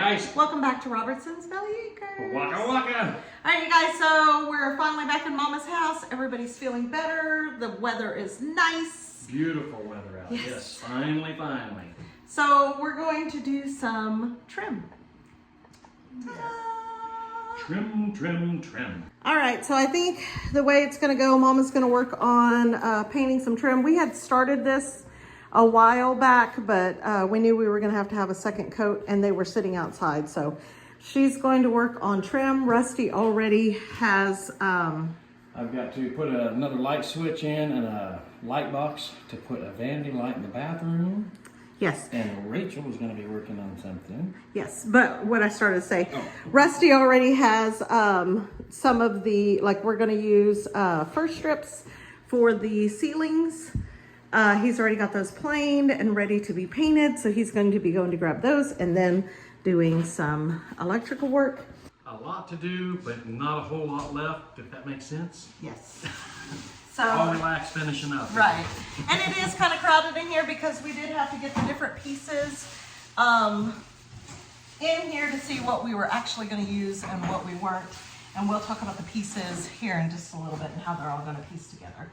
guys. Welcome back to Robertson's Valley Acres. Waka waka. Alright you guys, so we're finally back in Mama's house. Everybody's feeling better. The weather is nice. Beautiful weather out. Yes, finally. So we're going to do some trim. Trim. Alright, so I think the way it's going to go, Mama's going to work on painting some trim. We had started this a while back, but we knew we were going to have a second coat and they were sitting outside. So she's going to work on trim. Rusty already has... I've got to put another light switch in and a light box to put a vanity light in the bathroom. Yes. And Rachel was going to be working on something. Yes, but what I started to say, Rusty already has some of the, like we're going to use first strips for the ceilings. He's already got those planed and ready to be painted, so he's going to be going to grab those and then doing some electrical work. A lot to do, but not a whole lot left, if that makes sense. Yes. So, I'll relax finishing up. Right. And it is kind of crowded in here because we did have to get the different pieces in here to see what we were actually going to use and what we weren't. And we'll talk about the pieces here in just a little bit and how they're all going to piece together.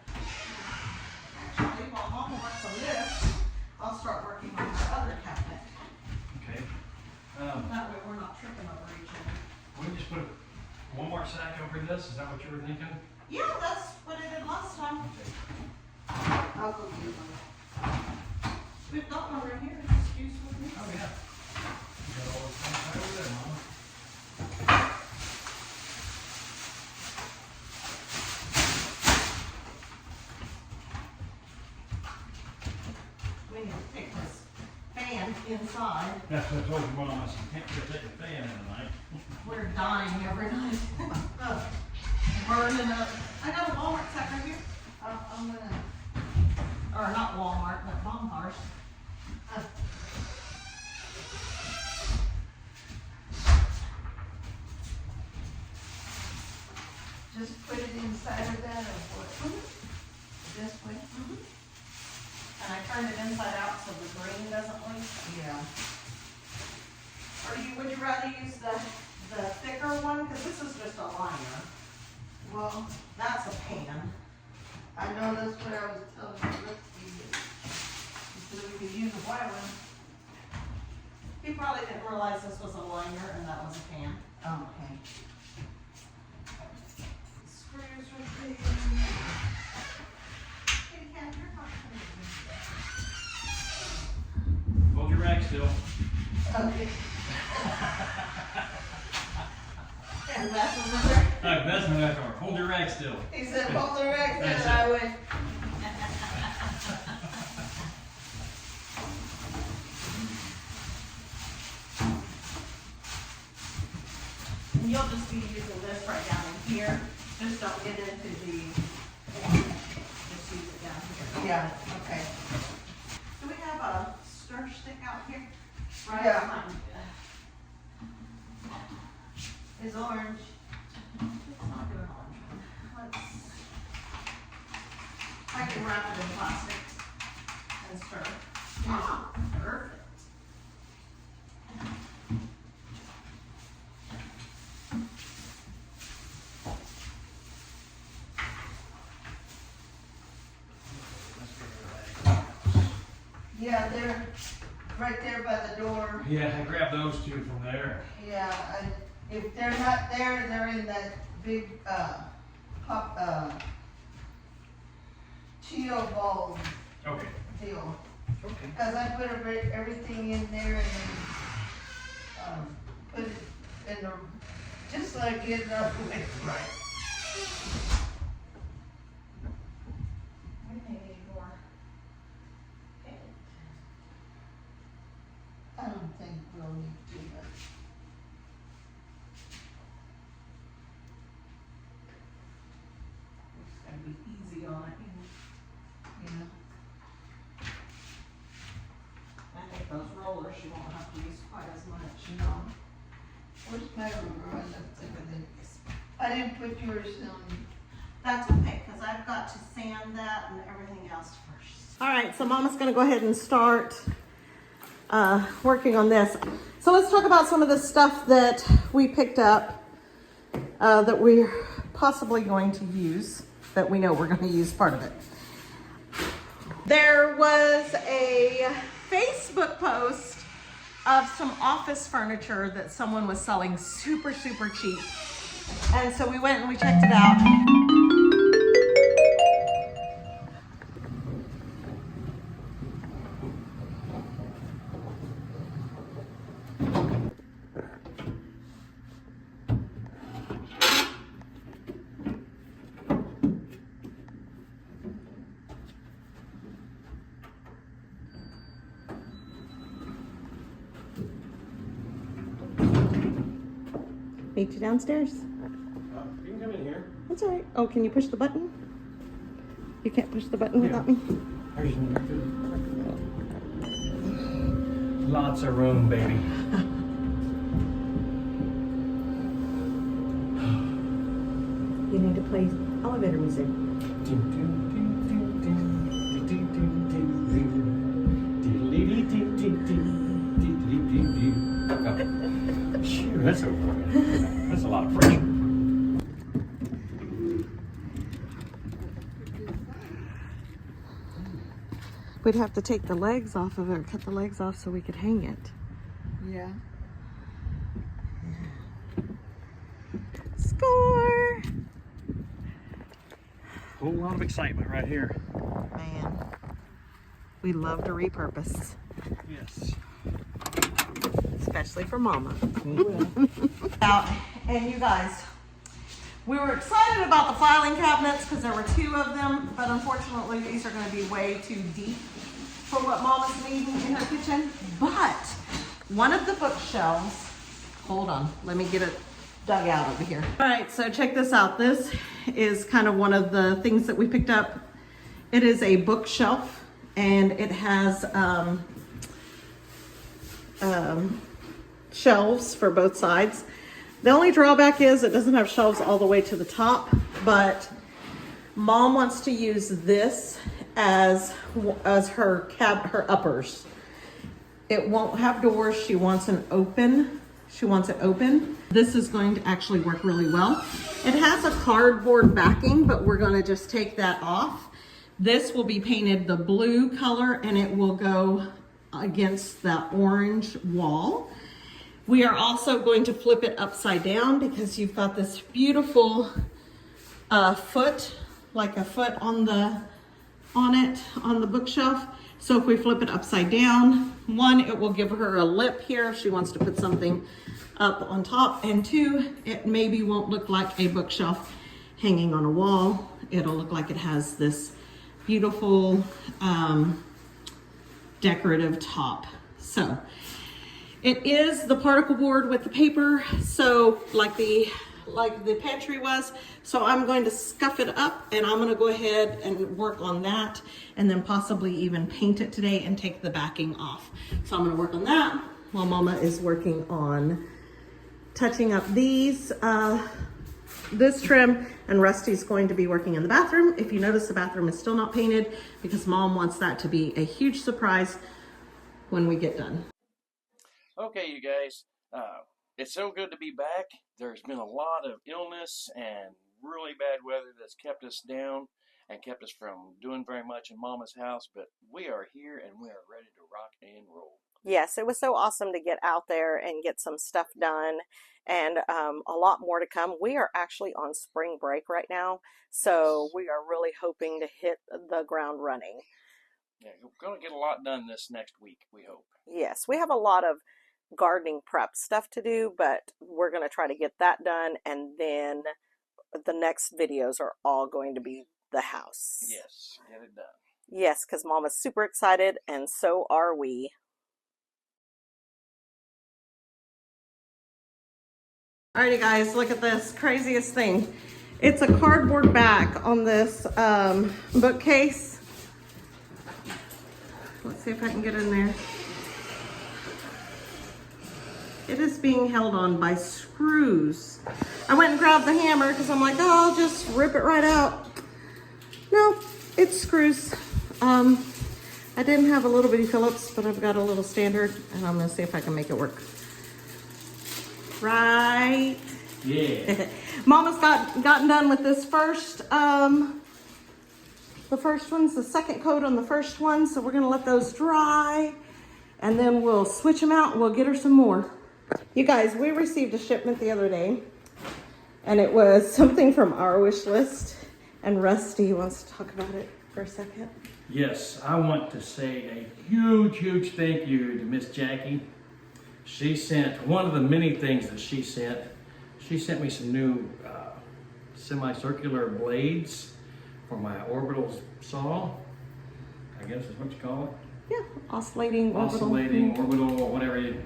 Actually, while Mama works on this, I'll start working on the other cabinet. Okay. That way we're not tripping over each other. We just put one more sack over this. Is that what you were thinking? Yeah, that's what I did last time. I'll go get one. We've got one right here. Excuse me. Oh yeah. You got all those things right over there, Mama. We need to take this fan inside. That's what I told you, Mama. I said, you can't take a fan in tonight. We're dying every night. Burning up. I got a Walmart sack right here. I'm gonna, or not Walmart, but Farmhouse. Just put it inside of that or what? This way. And I turned it inside out so the green doesn't leak. Yeah. Or would you rather use the thicker one? Because this is just a liner. Well, that's a pan. I know that's what I was telling you. Let's see. So we could use a white one. He probably didn't realize this was a liner and that was a pan. Oh, okay. Screws right there. Kitty cat, you're not coming. Hold your rack still. Okay. And that's another. That's my back door. Hold your rack still. He said, hold the rack, That's and I went, And you'll just be using this right down in here. Just don't get into the, just use it down here. yeah, okay. Do we have a stir stick out here? Right Yeah. behind you. It's orange. It's not doing orange one. Let's, I can wrap it in plastic and stir. Ah, perfect. Yeah, they're right there by the door. Yeah, I grabbed those two from there. Yeah, if they're not there, they're in that big, Cheeto ball Okay. deal. Okay. Cause I put everything in there and then, put it in the, just like get it up with. Right. We may need more paint. I don't think we'll need too much. It's gonna be easy on it. Yeah. I think those rollers you won't have to use quite as much, you know. Where's my ruler? I didn't put yours on. That's okay, because I've got to sand that and everything else first. All right, so Mama's gonna go ahead and start working on this. So let's talk about some of the stuff that we picked up that we're possibly going to use, that we know we're going to use part of it. There was a Facebook post of some office furniture that someone was selling super, super cheap. And so we went and we checked it out. Meet you downstairs. You can come in here. That's all right. Oh, can you push the button? You can't push the button without me? Lots of room, baby. You need to play elevator music. Shoot, that's a lot of pressure. We'd have to take the legs off of it, or cut the legs off so we could hang it. Yeah. Score! Whole lot of excitement right here. Man, we love to repurpose, Yes. especially for Mama. Out, and you guys, we were excited about the filing cabinets because there were 2 of them, but unfortunately these are going to be way too deep for what Mama's needing in her kitchen. But one of the bookshelves, hold on, let me get it dug out over here. All right, so check this out. This is kind of one of the things that we picked up. It is a bookshelf, and it has shelves for both sides. The only drawback is it doesn't have shelves all the way to the top, but Mom wants to use this as her uppers. It won't have doors. She wants it open. This is going to actually work really well. It has a cardboard backing, but we're going to just take that off. This will be painted the blue color, and it will go against that orange wall. We are also going to flip it upside down because you've got this beautiful foot, like a foot on the bookshelf. So if we flip it upside down, 1, it will give her a lip here if she wants to put something up on top, and 2, it maybe won't look like a bookshelf hanging on a wall. It'll look like it has this beautiful decorative top. So it is the particle board with the paper, so like the pantry was. So I'm going to scuff it up, and I'm going to go ahead and work on that, and then possibly even paint it today and take the backing off. So I'm going to work on that while Mama is working on touching up these this trim, and Rusty's going to be working in the bathroom. If you notice, the bathroom is still not painted because Mom wants that to be a huge surprise when we get done. Okay, you guys, it's so good to be back. There's been a lot of illness and really bad weather that's kept us down and kept us from doing very much in Mama's house, but we are here and we are ready to rock and roll. Yes, it was so awesome to get out there and get some stuff done, and a lot more to come. We are actually on spring break right now, so we are really hoping to hit the ground running. Yeah, we're going to get a lot done this next week, we hope. Yes, we have a lot of gardening prep stuff to do, but we're going to try to get that done, and then the next videos are all going to be the house. Yes, get it done. Yes, because Mama's super excited, and so are we. Alrighty guys, look at this craziest thing. It's a cardboard back on this bookcase. Let's see if I can get in there. It is being held on by screws. I went and grabbed the hammer because I'm like, oh, I'll just rip it right out. No, it's screws. I didn't have a little bitty Phillips, but I've got a little standard, and I'm gonna see if I can make it work. Right. Yeah. Mama's gotten done with this first, the first one's the second coat on the first one, so we're gonna let those dry, and then we'll switch them out and we'll get her some more. You guys, we received a shipment the other day, and it was something from our wish list, and Rusty wants to talk about it for a second. Yes, I want to say a huge, huge thank you to Miss Jackie. She sent one of the many things that she sent. She sent me some new semicircular blades for my orbital saw. I guess is what you call it. Yeah, oscillating orbital. Whatever you.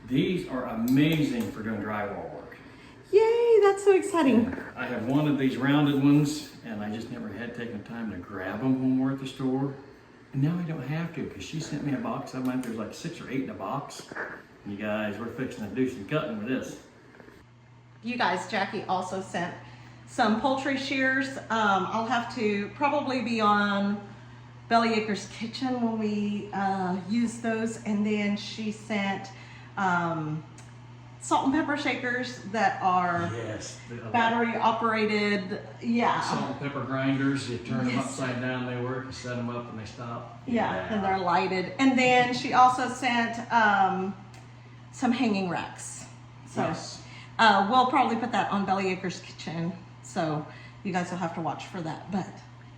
These are amazing for doing drywall work. Yay, that's so exciting. I have one of these rounded ones, and I just never had taken time to grab them when we're at the store. And now I don't have to, because she sent me a box of them. There's like 6 or 8 in a box. You guys, we're fixing to do some cutting with this. You guys, Jackie also sent some poultry shears. I'll have to probably be on Bellyacre's Kitchen when we use those. And then she sent salt and pepper shakers that are battery operated. Yeah. Salt and pepper grinders, you turn them upside down, they work, you set them up and they stop. Yeah, and they're lighted. And then she also sent some hanging racks. So Yes. we'll probably put that on Bellyacre's Kitchen. So you guys will have to watch for that. But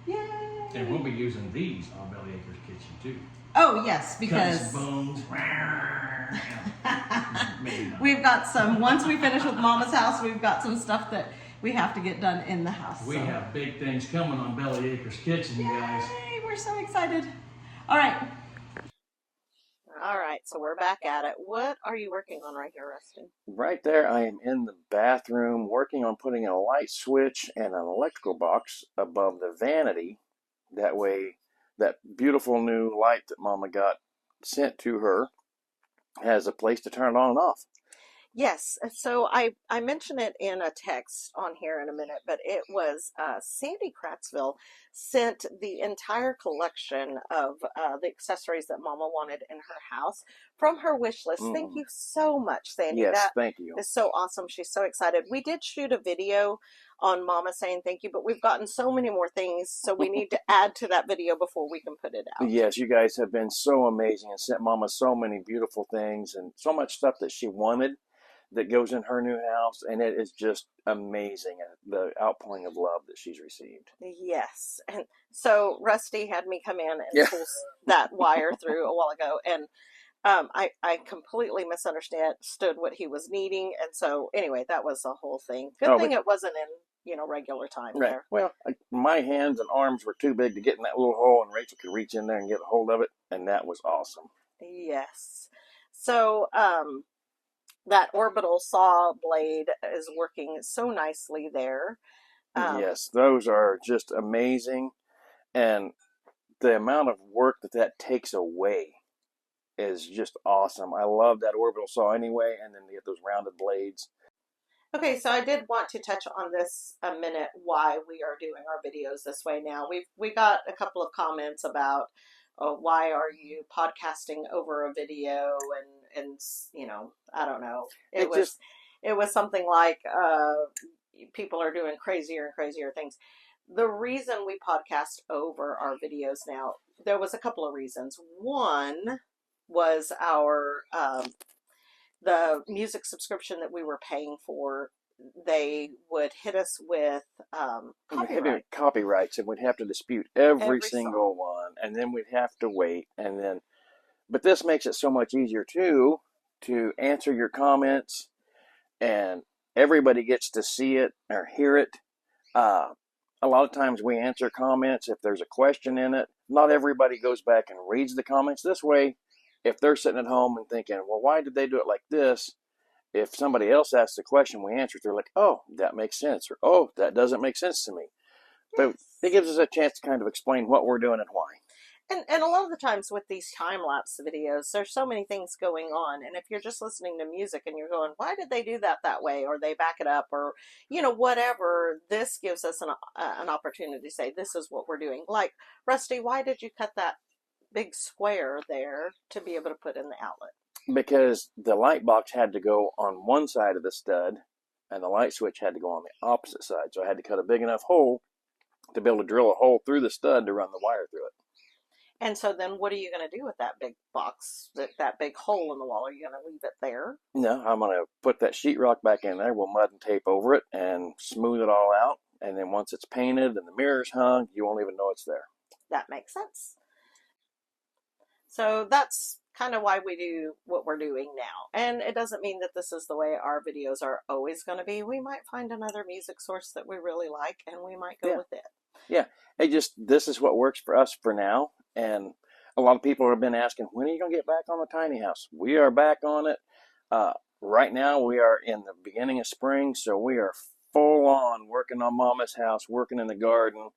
yay! And we'll be using these on Bellyacre's Kitchen too. Oh yes, Cutting because some bones. Maybe not. we've got some, once we finish with Mama's house, we've got some stuff that we have to get done in the house. We have big things coming on Bellyacre's Kitchen, you guys. Yay, we're so excited. All right. All right, so we're back at it. What are you working on right here, Rustin? Right there, I am in the bathroom working on putting a light switch and an electrical box above the vanity. That way, that beautiful new light that Mama got sent to her has a place to turn it on and off. Yes, so I mentioned it in a text on here in a minute, but it was Sandy Kratzville sent the entire collection of the accessories that Mama wanted in her house from her wish list. Thank you so much, Sandy. Yes, that thank you. is so awesome. She's so excited. We did shoot a video on Mama saying thank you, but we've gotten so many more things, so we need to add to that video before we can put it out. Yes, you guys have been so amazing and sent Mama so many beautiful things and so much stuff that she wanted that goes in her new house, and it is just amazing, the outpouring of love that she's received. Yes, and so Rusty had me come in and pull that wire through a while ago, and I completely misunderstood what he was needing, and so anyway, that was the whole thing. Good thing it wasn't in regular time there. Well, my hands and arms were too big to get in that little hole, and Rachel could reach in there and get a hold of it, and that was awesome. Yes, so that orbital saw blade is working so nicely there. Yes, those are just amazing, and the amount of work that takes away is just awesome. I love that orbital saw anyway, and then you get those rounded blades. Okay, so I did want to touch on this a minute, why we are doing our videos this way now. We got a couple of comments about why are you podcasting over a video, and I don't know. It was something like people are doing crazier and crazier things. The reason we podcast over our videos now, there was a couple of reasons. One was our the music subscription that we were paying for. They would hit us with copyrights, and we'd have to dispute every single one, and then we'd have to wait, but this makes it so much easier too to answer your comments, and everybody gets to see it or hear it. A lot of times we answer comments if there's a question in it. Not everybody goes back and reads the comments. This way, if they're sitting at home and thinking, well, why did they do it like this? If somebody else asks the question, we answer it, they're like, oh, that makes sense, or oh, that doesn't make sense to me. But it gives us a chance to kind of explain what we're doing and why. And a lot of the times with these time-lapse videos, there's so many things going on. And if you're just listening to music and you're going, why did they do that way? Or they back it up or, whatever, this gives us an opportunity to say, this is what we're doing. Like, Rusty, why did you cut that big square there to be able to put in the outlet? Because the light box had to go on one side of the stud and the light switch had to go on the opposite side. So I had to cut a big enough hole to be able to drill a hole through the stud to run the wire through it. And so then what are you going to do with that big box, that big hole in the wall? Are you going to leave it there? No, I'm going to put that sheetrock back in there. We'll mud and tape over it and smooth it all out. And then once it's painted and the mirror's hung, you won't even know it's there. That makes sense. So that's kind of why we do what we're doing now. And it doesn't mean that this is the way our videos are always going to be. We might find another music source that we really like and we might go with it. Yeah. This is what works for us for now. And a lot of people have been asking, when are you going to get back on the tiny house? We are back on it. Right now we are in the beginning of spring, so we are full on working on Mama's house, working in the garden,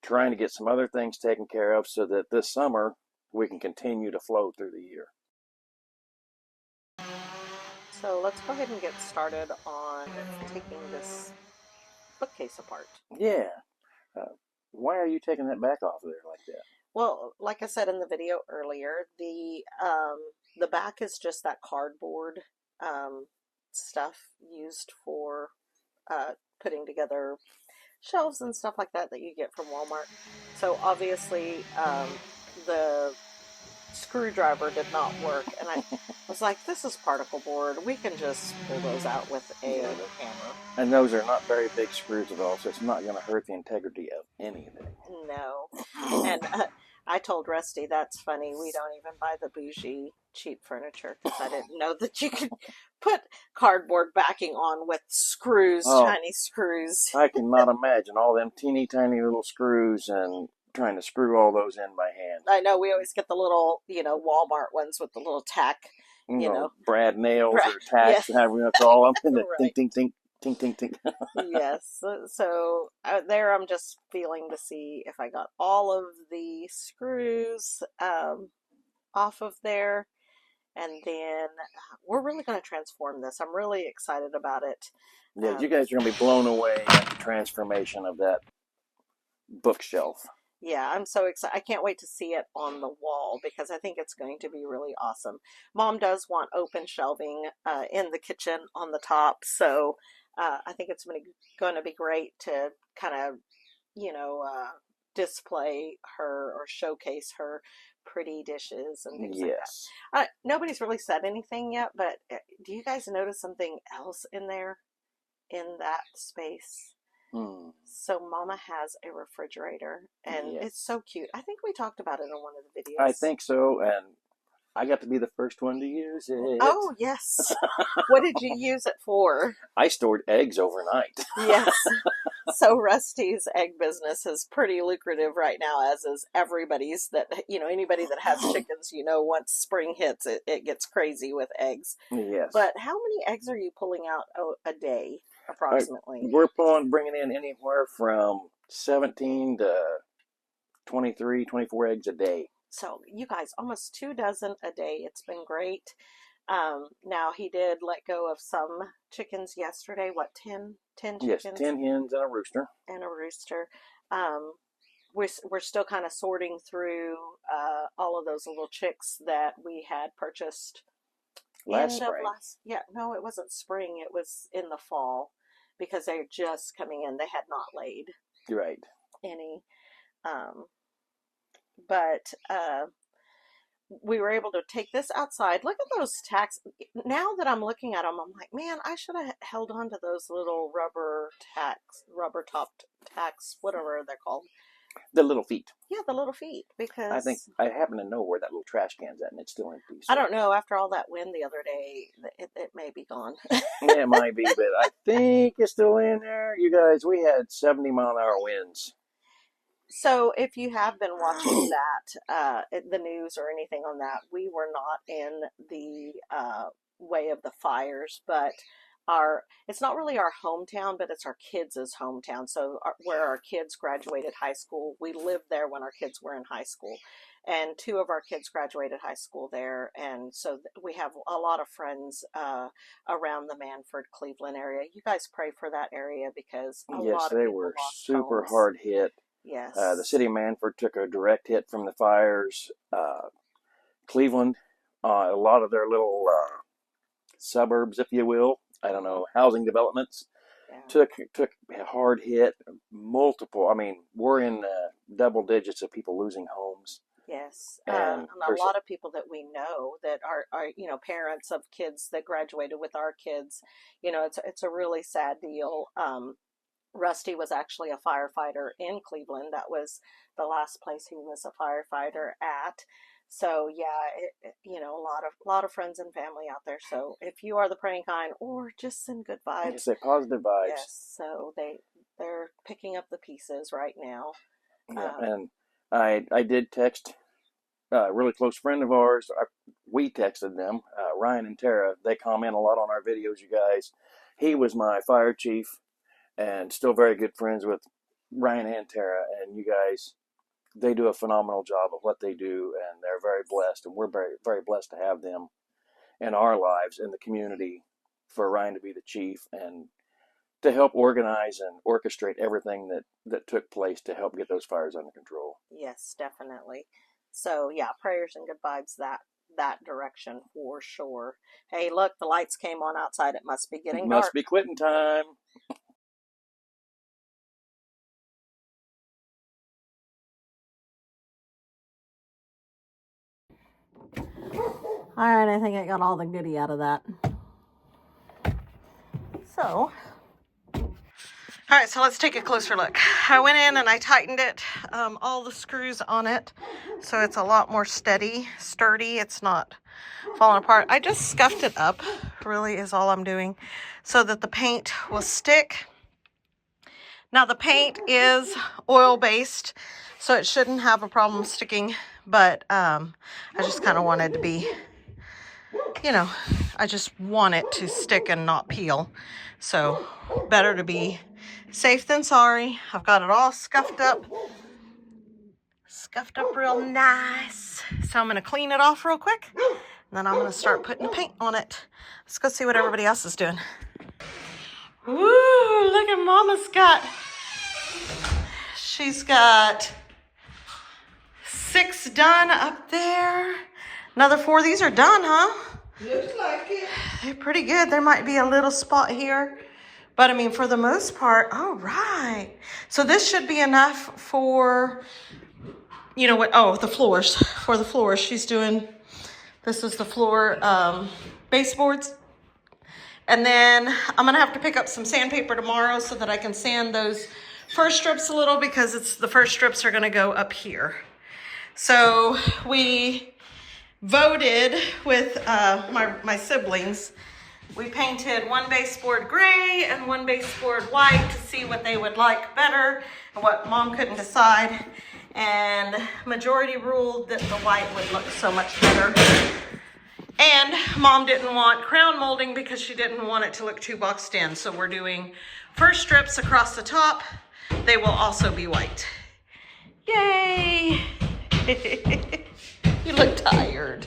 trying to get some other things taken care of so that this summer we can continue to flow through the year. So let's go ahead and get started on taking this bookcase apart. Yeah. Why are you taking that back off there like that? Well, like I said in the video earlier, the back is just that cardboard stuff used for putting together shelves and stuff like that you get from Walmart. So obviously the screwdriver did not work, and I was like, this is particle board. We can just pull those out with a hammer. And those are not very big screws at all, so it's not going to hurt the integrity of anything. No. And I told Rusty, that's funny, we don't even buy the bougie cheap furniture because I didn't know that you could put cardboard backing on with screws, tiny screws. I cannot imagine all them teeny tiny little screws and trying to screw all those in by hand. I know, we always get the little, Walmart ones with the little tack, Brad nails or tacks, however you want to call them. And the right. Tink, tink, tink, tink, tink, tink. Yes. So there I'm just feeling to see if I got all of the screws off of there. And then we're really going to transform this. I'm really excited about it. Yeah, you guys are going to be blown away at the transformation of that bookshelf. Yeah, I'm so excited. I can't wait to see it on the wall because I think it's going to be really awesome. Mom does want open shelving in the kitchen on the top, so I think it's going to be great to kind of, display her or showcase her pretty dishes and things like that. Nobody's really said anything yet, but do you guys notice something else in there, in that space? So Mama has a refrigerator, and it's so cute. I think we talked about it in one of the videos. I think so, and I got to be the first one to use it. Oh, yes. What did you use it for? I stored eggs overnight. Yes. So Rusty's egg business is pretty lucrative right now, as is everybody's. That anybody that has chickens, once spring hits, it gets crazy with eggs. Yes. But how many eggs are you pulling out a day, approximately? We're bringing in anywhere from 17 to 23, 24 eggs a day. So you guys, almost 24 a day. It's been great. Now he did let go of some chickens yesterday. What, 10 chickens? Yes, 10 hens and a rooster. We're still kind of sorting through all of those little chicks that we had purchased last spring. No, it wasn't spring. It was in the fall because they're just coming in. They had not laid any. But we were able to take this outside. Look at those tacks. Now that I'm looking at them, I'm like, man, I should have held on to those little rubber topped tacks, whatever they're called. The little feet. Yeah, the little feet. Because I think I happen to know where that little trash can's at, and it's still empty. So. I don't know. After all that wind the other day, it may be gone. Yeah, it might be, but I think it's still in there. You guys, we had 70-mile-an-hour winds. So if you have been watching that, the news or anything on that, we were not in the way of the fires, but it's not really our hometown, but it's our kids' hometown. So where our kids graduated high school, we lived there when our kids were in high school. and 2 of our kids graduated high school there, and so we have a lot of friends around the Manford, Cleveland area. You guys pray for that area because a Yes, lot of they people were lost super homes. hard hit. The Yes. city of Manford took a direct hit from the fires. Cleveland, a lot of their little suburbs, if you will, I don't know, housing developments, Yeah. took a hard hit. Multiple, I mean, we're in double digits of people losing homes. Yes, And and a lot of people that we know that are parents of kids that graduated with our kids. It's a really sad deal. Rusty was actually a firefighter in Cleveland. That was the last place he was a firefighter at. So yeah, a lot of friends and family out there. So if you are the praying kind, or just send good like I vibes. say, positive vibes. Yes. So they're picking up the pieces right now. Yeah, and I did text a really close friend of ours. We texted them, Ryan and Tara. They comment a lot on our videos, you guys. He was my fire chief, and still very good friends with Ryan and Tara. And you guys, they do a phenomenal job of what they do, and they're very blessed, and we're very, very blessed to have them in our lives, in the community, for Ryan to be the chief and to help organize and orchestrate everything that took place to help get those fires under control. Yes, definitely. So yeah, prayers and good vibes that direction for sure. Hey, look, the lights came on outside. It must be getting dark. Must be quitting time. All right, I think I got all the goodie out of that. So, all right, so let's take a closer look. I went in and I tightened it, all the screws on it, so it's a lot more sturdy. It's not falling apart. I just scuffed it up, really is all I'm doing, so that the paint will stick. Now the paint is oil-based, so it shouldn't have a problem sticking, but I just kind of wanted to be, I just want it to stick and not peel. So better to be safe than sorry. I've got it all scuffed up real nice. So I'm going to clean it off real quick, and then I'm going to start putting the paint on it. Let's go see what everybody else is doing. Woo, look at Mama's she's got 6 done up there. Another 4. These are done, huh? Looks like it. They're pretty good. There might be a little spot here, but I mean, for the most part, all right. So this should be enough for, the floors. For the floors, she's doing, this is the floor baseboards. And then I'm gonna have to pick up some sandpaper tomorrow so that I can sand those first strips a little, because the first strips are gonna go up here. So we voted with my siblings. We painted one baseboard gray and one baseboard white to see what they would like better and what Mom couldn't decide. And majority ruled that the white would look so much better. And Mom didn't want crown molding because she didn't want it to look too boxed in. So we're doing first strips across the top. They will also be white. Yay! You look tired.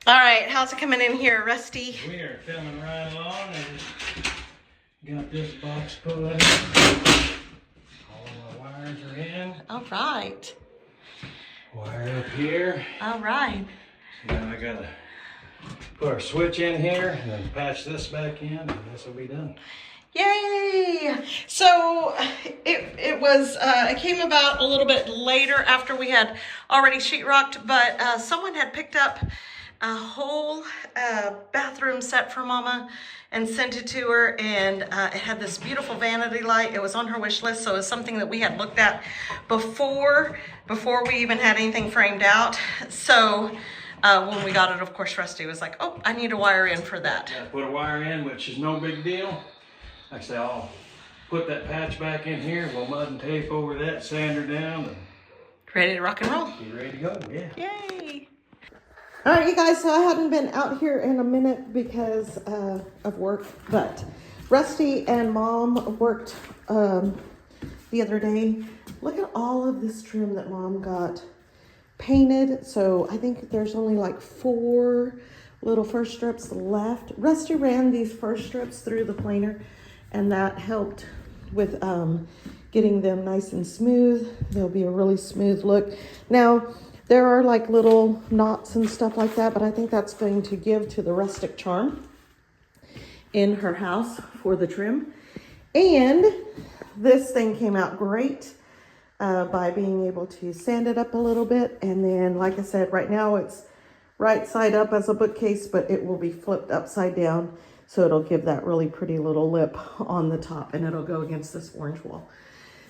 All right, how's it coming in here, Rusty? We are coming right along. I just got this box put in. All my wires are in. All right. Wire up here. All right. So now I gotta put our switch in here and then patch this back in, and this will be done. Yay! So it came about a little bit later after we had already sheetrocked, but someone had picked up a whole bathroom set for Mama and sent it to her, and it had this beautiful vanity light. It was on her wish list, so it was something that we had looked at before we even had anything framed out. So when we got it, of course, Rusty was like, oh, I need a wire in for that. Gotta put a wire in, which is no big deal. Like I say, I'll put that patch back in here. We'll mud and tape over that, sand her down, and Ready to rock and roll. be ready to go. Yeah. Yay! All right, you guys, so I hadn't been out here in a minute because of work, but Rusty and Mom worked the other day. Look at all of this trim that Mom got painted. So I think there's only like 4 little first strips left. Rusty ran these first strips through the planer, and that helped with getting them nice and smooth. They'll be a really smooth look. Now, there are like little knots and stuff like that, but I think that's going to give to the rustic charm in her house for the trim. And this thing came out great by being able to sand it up a little bit. And then, like I said, right now it's right side up as a bookcase, but it will be flipped upside down. So it'll give that really pretty little lip on the top, and it'll go against this orange wall.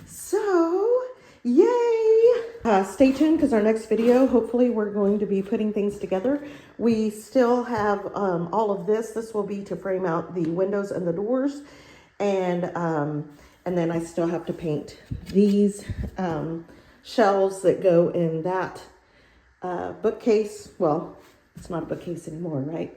So, yay! Stay tuned, because our next video, hopefully we're going to be putting things together. We still have all of this. This will be to frame out the windows and the doors. And then I still have to paint these shelves that go in that bookcase. Well, it's not a bookcase anymore, right?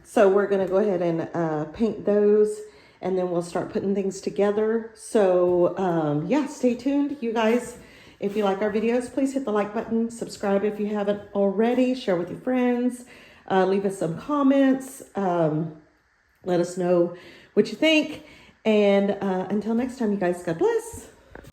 So we're going to go ahead and paint those, and then we'll start putting things together. So yeah, stay tuned, you guys. If you like our videos, please hit the like button, subscribe if you haven't already, share with your friends, leave us some comments, let us know what you think. And until next time, you guys, God bless.